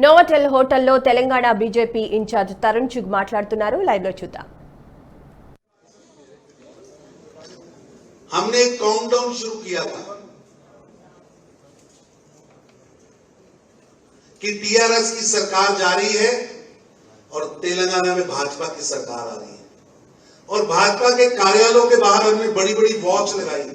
Novotel హోటల్లో Telangana BJP incharge Tarun Chugh మాట్లాడుతున్నారు. Live లో చూద్దాం. हमने एक काउंटडाउन शुरू किया था कि टीआरएस की सरकार जा रही है और तेलंगाना में भाजपा की सरकार आ रही है और भाजपा के कार्यालयों के बाहर हमने बड़ी बड़ी वॉच लगाई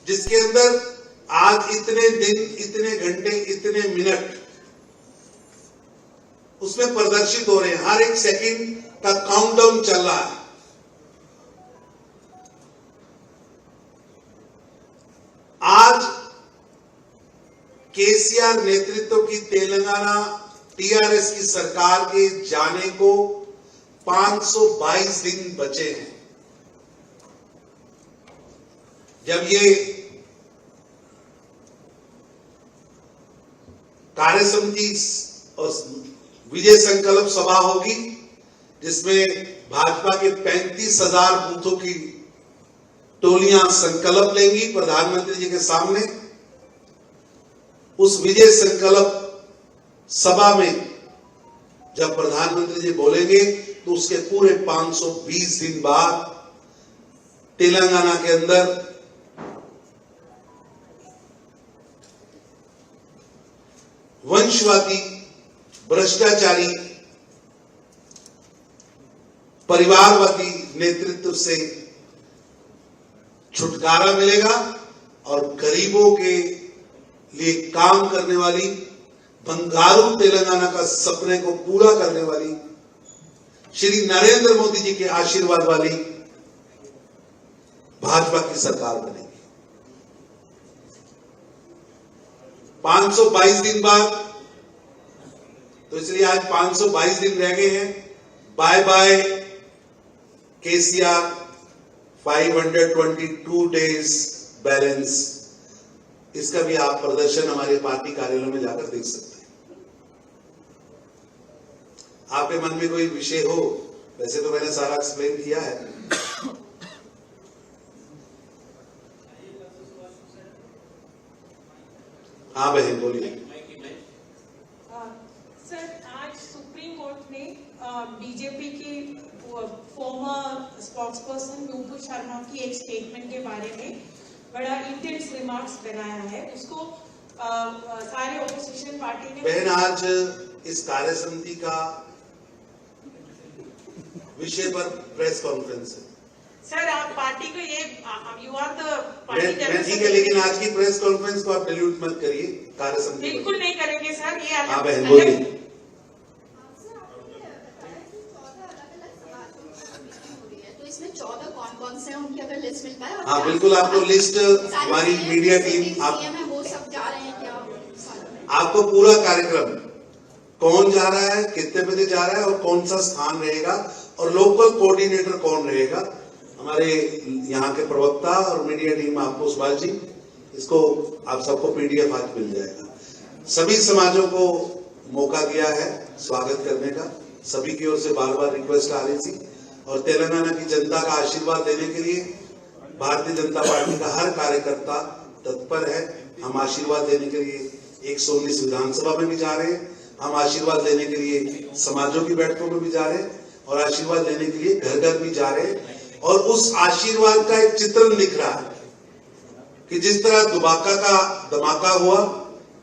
जिसके अंदर आज इतने दिन, इतने घंटे, इतने मिनट उसमें प्रदर्शित हो रहे हैं. हर एक सेकंड का काउंटडाउन चल रहा है. आज केसीआर नेतृत्व की तेलंगाना टीआरएस की सरकार के जाने को 522 दिन बचे हैं. जब ये कार्य समिति और विजय संकल्प सभा होगी जिसमें भाजपा के 35,000 बूथों की टोलियां संकल्प लेंगी प्रधानमंत्री जी के सामने. उस विजय संकल्प सभा में जब प्रधानमंत्री जी बोलेंगे तो उसके पूरे 520 दिन बाद तेलंगाना के अंदर वंशवादी, भ्रष्टाचारी, परिवारवादी नेतृत्व से छुटकारा मिलेगा और गरीबों के लिए काम करने वाली, बंगारू तेलंगाना का सपने को पूरा करने वाली, श्री नरेंद्र मोदी जी के आशीर्वाद वाली भाजपा की सरकार बनेगी. 522 दिन बाद, तो इसलिए आज 522 दिन रह गए हैं. Bye bye KCR 522 days balance. इसका भी आप प्रदर्शन हमारे पार्टी कार्यालय में जाकर देख सकते हैं. आपके मन में कोई विषय हो, वैसे तो मैंने सारा एक्सप्लेन किया है. हाँ बहन बोलिए. सर, आज सुप्रीम कोर्ट ने बीजेपी की फॉर्मर स्पोक्सपर्सन नुपुर शर्मा की एक स्टेटमेंट के बारे में बड़ा इंटेंस रिमार्क्स बनाया है. उसको सारे ऑपोजिशन पार्टी ने. बहन, आज इस कार्य समिति का विषय पर प्रेस कॉन्फ्रेंस है. सर, आप पार्टी को ये यू आर द पार्टी. ठीक है, लेकिन आज की प्रेस कॉन्फ्रेंस को आप डिल्यूट मत करिए. कार्य समिति बिल्कुल नहीं करेंगे सर. ये हाँ बहन बोलिए. इसमें 14 कौन-कौन से हैं, उनकी अगर लिस्ट मिल पाए. हाँ बिल्कुल, आपको लिस्ट हमारी मीडिया टीम आप वो सब जा रहे हैं क्या? आपको पूरा कार्यक्रम कौन जा रहा है, कितने बजे जा रहा है और कौन सा स्थान रहेगा और लोकल कोऑर्डिनेटर कौन रहेगा, हमारे यहाँ के प्रवक्ता और मीडिया टीम आपको सुभाष जी इसको आप सबको पीडीएफ आज मिल जाएगा. सभी समाजों को मौका दिया है स्वागत करने का. सभी की ओर से बार बार रिक्वेस्ट आ रही थी और तेलंगाना की जनता का आशीर्वाद देने के लिए भारतीय जनता पार्टी का हर कार्यकर्ता तत्पर है. हम आशीर्वाद देने के लिए 119 विधानसभा में भी जा रहे हैं, हम आशीर्वाद देने के लिए समाजों की बैठकों में भी जा रहे हैं और आशीर्वाद लेने के लिए घर घर भी जा रहे हैं. और उस आशीर्वाद का एक चित्रण दिख रहा है कि जिस तरह दुबाका का धमाका हुआ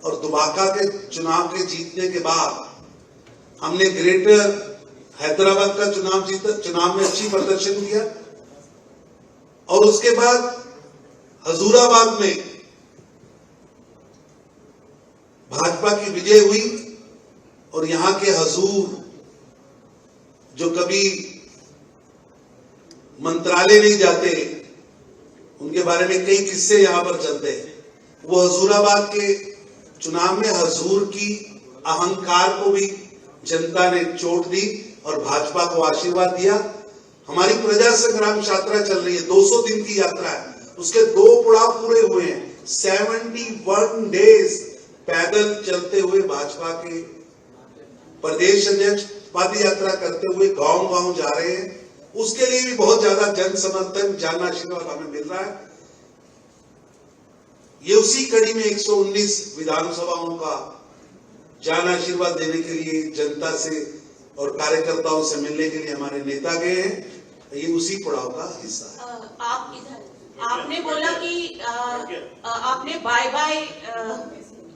और दुबाका के चुनाव के जीतने के बाद हमने ग्रेटर हैदराबाद का चुनाव में अच्छी प्रदर्शन किया और उसके बाद हजूराबाद में भाजपा की विजय हुई और यहां के हजूर जो कभी मंत्रालय नहीं जाते, उनके बारे में कई किस्से यहां पर चलते हैं. वो हजूराबाद के चुनाव में हजूर की अहंकार को भी जनता ने चोट दी और भाजपा को आशीर्वाद दिया. हमारी प्रजा संग्राम यात्रा चल रही है, 200 दिन की यात्रा है. उसके 2 पड़ाव पूरे हुए हैं. 71 डेज पैदल चलते हुए भाजपा के प्रदेश अध्यक्ष पद यात्रा करते हुए गांव-गांव जा रहे हैं. उसके लिए भी बहुत ज्यादा जन समर्थन, जन आशीर्वाद हमें मिल रहा है. ये उसी कड़ी में 119 विधानसभाओं का जान आशीर्वाद देने के लिए जनता से और कार्यकर्ताओं से मिलने के लिए हमारे नेता गए हैं। ये उसी पड़ाव का हिस्सा है। आप इधर आपने बोला कि आपने बाय बाय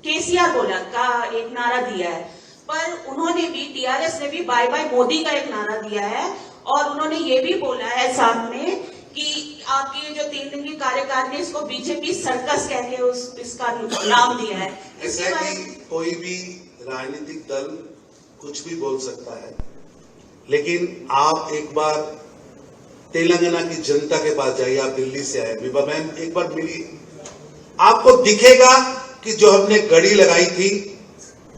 केसीआर बोला का एक नारा दिया है, पर उन्होंने भी टीआरएस ने भी बाय बाय मोदी का एक नारा दिया है और उन्होंने ये भी बोला है साथ में कि आपकी जो 3 दिन की कार्यकारिणी इसको बीजेपी सर्कस कह के इसका नाम दिया है। ऐसा है कि कोई भी राजनीतिक दल कुछ भी बोल सकता है, लेकिन आप एक बार तेलंगाना की जनता के पास जाइए। आप दिल्ली से आए, विभा बहन एक बार मिलिए, आपको दिखेगा कि जो हमने घड़ी लगाई थी,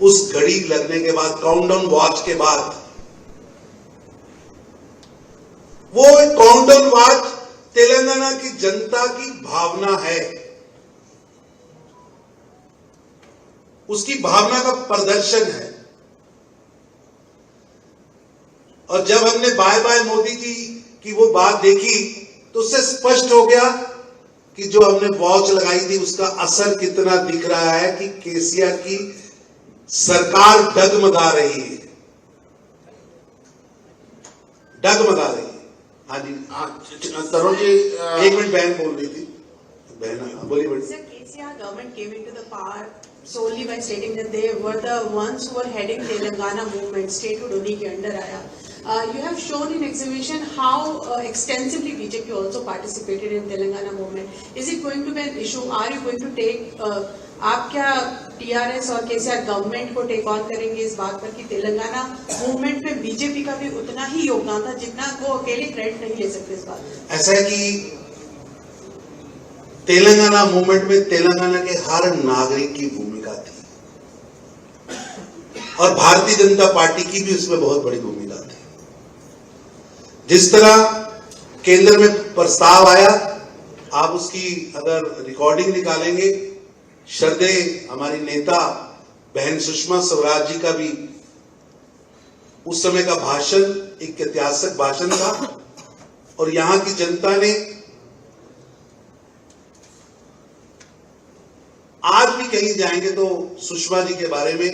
उस घड़ी लगने के बाद, काउंटडाउन वॉच के बाद, वो काउंटडाउन वॉच तेलंगाना की जनता की भावना है, उसकी भावना का प्रदर्शन है। और जब हमने बाय बाय मोदी जी की वो बात देखी तो उससे स्पष्ट हो गया कि जो हमने वॉच लगाई थी उसका असर कितना दिख रहा है कि केसीआर की सरकार डगमगा रही है, डगमगा रही है। हाँ जी, तरुण जी 1 मिनट, बहन बोल रही थी। बहन बोलिए बेटा। Sir, KCR government came into the power solely by stating that they were the ones who were heading Telangana movement, statehood उन्हीं के अंडर आया। You have shown in exhibition how extensively BJP also participated in Telangana movement. Is it going to be an issue? Are you going to take? आप क्या TRS और KCR government को take on करेंगे इस बात पर कि तेलंगाना मूवमेंट में बीजेपी का भी उतना ही योगदान था जितना वो अकेले क्रेडिट नहीं ले सकते इस बात? ऐसा है कि तेलंगाना मूवमेंट में तेलंगाना के हर नागरिक की भूमिका थी और भारतीय जनता पार्टी की भी उसमें बहुत बड़ी भूमिका थी। जिस तरह केंद्र में प्रस्ताव आया, आप उसकी अगर रिकॉर्डिंग निकालेंगे, श्रद्धेय हमारी नेता बहन सुषमा स्वराज जी का भी उस समय का भाषण एक ऐतिहासिक भाषण था और यहां की जनता ने आज भी कहीं जाएंगे तो सुषमा जी के बारे में,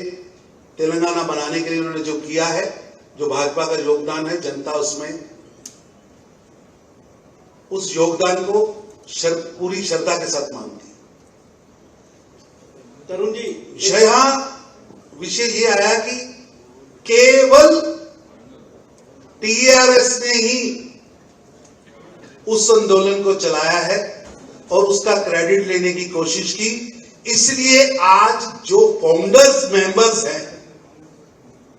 तेलंगाना बनाने के लिए उन्होंने जो किया है, जो भाजपा का योगदान है, जनता उसमें उस योगदान को पूरी श्रद्धा के साथ मानती है। तरुण जी, विषय ये आया कि केवल टीआरएस ने ही उस आंदोलन को चलाया है और उसका क्रेडिट लेने की कोशिश की। इसलिए आज जो फाउंडर्स मेंबर्स हैं,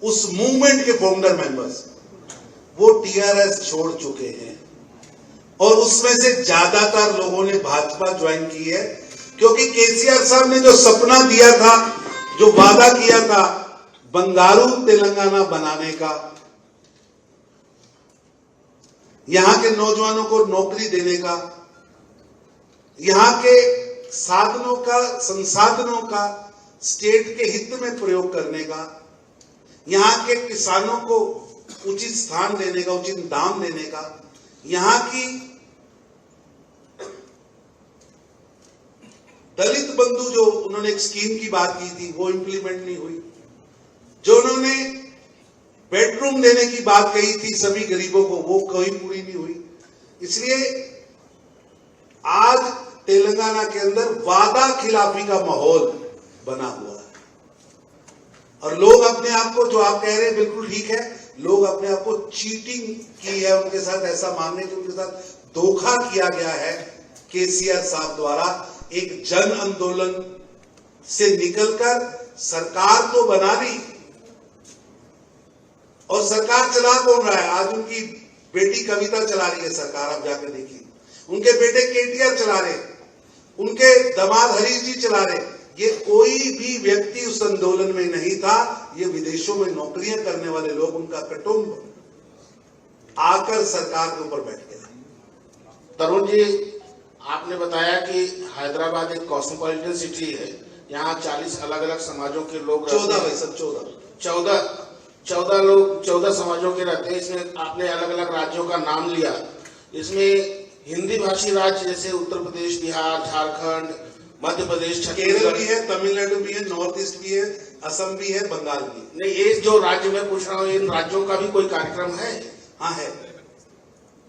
उस मूवमेंट के फाउंडर मेंबर्स, वो टीआरएस छोड़ चुके हैं और उसमें से ज्यादातर लोगों ने भाजपा ज्वाइन की है, क्योंकि केसीआर साहब ने जो सपना दिया था, जो वादा किया था बंगारू तेलंगाना बनाने का, यहां के नौजवानों को नौकरी देने का, यहां के साधनों का, संसाधनों का स्टेट के हित में प्रयोग करने का, यहां के किसानों को उचित स्थान देने का, उचित दाम देने का, यहां की दलित बंधु जो उन्होंने एक स्कीम की बात की थी वो इंप्लीमेंट नहीं हुई, जो उन्होंने बेडरूम देने की बात कही थी सभी गरीबों को, वो कोई पूरी नहीं हुई। इसलिए आज तेलंगाना के अंदर वादा खिलाफी का माहौल बना हुआ है और लोग अपने आप को, जो आप कह रहे हैं बिल्कुल ठीक है, लोग अपने आप को चीटिंग की है उनके साथ, ऐसा मानने के उनके साथ धोखा किया गया है केसीआर साहब द्वारा। एक जन आंदोलन से निकलकर सरकार तो बना ली और सरकार चला कौन रहा है? आज उनकी बेटी कविता चला रही है सरकार, आप जाकर देखिए। उनके बेटे केटीआर चला रहे, उनके दामाद हरीश जी चला रहे। ये कोई भी व्यक्ति उस आंदोलन में नहीं था, ये विदेशों में नौकरियां करने वाले लोग, उनका कुटुंब आकर सरकार के ऊपर बैठ गया। तरुण जी, आपने बताया कि हैदराबाद एक कॉस्मोपॉलिटन सिटी है, यहाँ 40 अलग अलग समाजों के लोग 14 भाई सब 14 लोग 14 समाजों के रहते हैं। इसमें आपने अलग अलग राज्यों का नाम लिया। इसमें हिंदी भाषी राज्य जैसे उत्तर प्रदेश, बिहार, झारखंड, मध्य प्रदेश, केरल भी है, तमिलनाडु भी है, नॉर्थ ईस्ट भी है, असम भी है, बंगाल भी है। नहीं, ये जो राज्य में पूछ रहा हूँ, इन राज्यों का भी कोई कार्यक्रम है? हाँ है।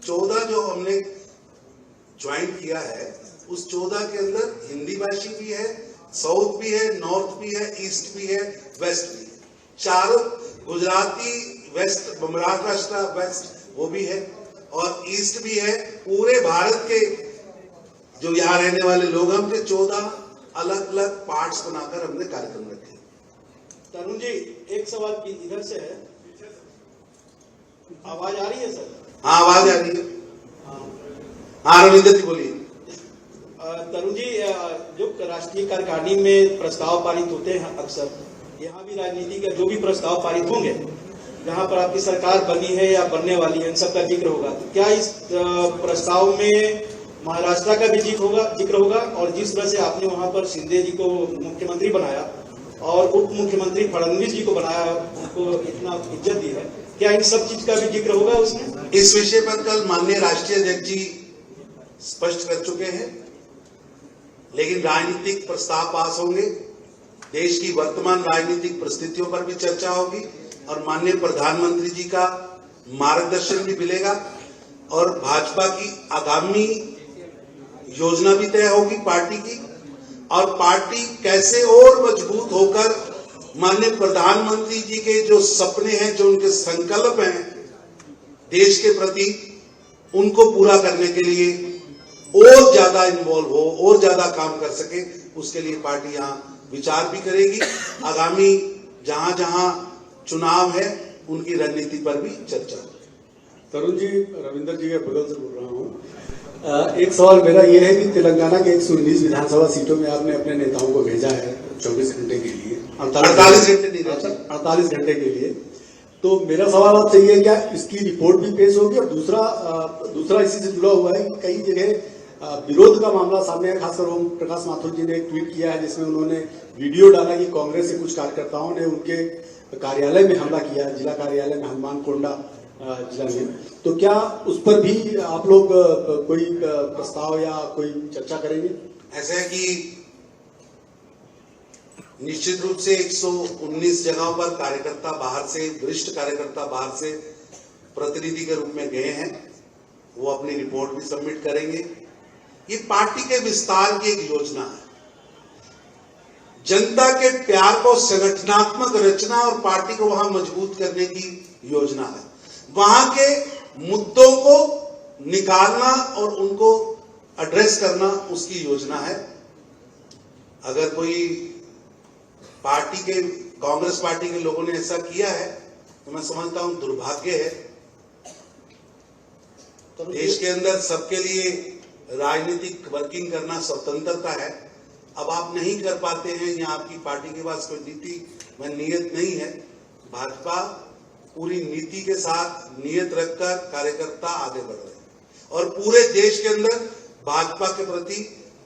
14 जो हमने ज्वाइन किया है, उस 14 के अंदर हिंदी भाषी भी है, साउथ भी है, नॉर्थ भी है, ईस्ट भी है, वेस्ट भी है। चारों, गुजराती वेस्ट, महाराष्ट्र वेस्ट वो भी है, और ईस्ट भी है। पूरे भारत के जो यहाँ रहने वाले लोग हैं, उनके 14 अलग अलग पार्ट्स बनाकर हमने कार्यक्रम रखे। तरुण जी, एक सवाल इधर से है, आवाज आ रही है सर? हाँ, आवाज आ रही है। हाँ, रविंद्र जी बोलिए। तरुण जी, जो राष्ट्रीय कार्यकारिणी में प्रस्ताव पारित होते हैं अक्सर, यहाँ भी राजनीति का जो भी प्रस्ताव पारित होंगे, जहाँ पर आपकी सरकार बनी है या बनने वाली है, इन सबका जिक्र होगा। तो क्या इस प्रस्ताव में महाराष्ट्र का भी जिक्र होगा? और जिस तरह से आपने वहाँ पर शिंदे जी को मुख्यमंत्री बनाया और उप मुख्यमंत्री फडणवीस जी को बनाया, उनको इतना इज्जत दी है, क्या इन सब चीज का भी जिक्र होगा उसमें? इस विषय पर कल माननीय राष्ट्रीय अध्यक्ष जी स्पष्ट कर चुके हैं, लेकिन राजनीतिक प्रस्ताव पास होंगे, देश की वर्तमान राजनीतिक परिस्थितियों पर भी चर्चा होगी, और माननीय प्रधानमंत्री जी का मार्गदर्शन भी मिलेगा, और भाजपा की आगामी योजना भी तय होगी पार्टी की, और पार्टी कैसे और मजबूत होकर माननीय प्रधानमंत्री जी के जो सपने हैं, जो उनके संकल्प हैं देश के प्रति, उनको पूरा करने के लिए और ज्यादा इन्वॉल्व हो, और ज्यादा काम कर सके, उसके लिए पार्टी यहाँ विचार भी करेगी। आगामी जहां जहां चुनाव है, उनकी रणनीति पर भी चर्चा होगी। तरुण जी, रविंद्र जी के बगल से बोल रहा हूँ। एक सवाल मेरा यह है कि तेलंगाना के 119 विधानसभा सीटों में आपने अपने नेताओं को भेजा है 24 घंटे के लिए, 48 घंटे के लिए। तो मेरा सवाल आपसे ये है, क्या इसकी रिपोर्ट भी पेश होगी? और दूसरा इसी से जुड़ा हुआ है कि कई जगह विरोध का मामला सामने है, खासकर ओम प्रकाश माथुर जी ने एक ट्वीट किया है जिसमें उन्होंने वीडियो डाला कि कांग्रेस के कुछ कार्यकर्ताओं ने उनके कार्यालय में हमला किया, जिला कार्यालय में, हनुमान कोंडा जिला में। तो क्या उस पर भी आप लोग कोई प्रस्ताव या कोई चर्चा करेंगे? ऐसा है कि निश्चित रूप से 119 जगहों पर कार्यकर्ता बाहर से, वरिष्ठ कार्यकर्ता बाहर से प्रतिनिधि के रूप में गए हैं, वो अपनी रिपोर्ट भी सबमिट करेंगे। ये पार्टी के विस्तार की एक योजना है, जनता के प्यार को संगठनात्मक रचना और पार्टी को वहां मजबूत करने की योजना है। वहां के मुद्दों को निकालना और उनको एड्रेस करना उसकी योजना है। अगर कोई पार्टी के, कांग्रेस पार्टी के लोगों ने ऐसा किया है तो मैं समझता हूं दुर्भाग्य है। तो देश के अंदर सबके लिए राजनीतिक वर्किंग करना स्वतंत्रता है। अब आप नहीं कर पाते हैं, या आपकी पार्टी के पास कोई नीति व नियत नहीं है, भाजपा पूरी नीति के साथ नियत रखकर कार्यकर्ता आगे बढ़ रहे हैं, और पूरे देश के अंदर भाजपा के प्रति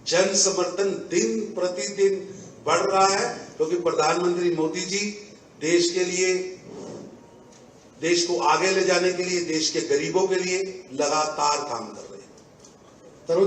जन समर्थन दिन प्रतिदिन बढ़ रहा है, क्योंकि प्रधानमंत्री मोदी जी देश के लिए, देश को आगे ले जाने के लिए, देश के गरीबों के लिए लगातार काम कर रहे हैं। तरुण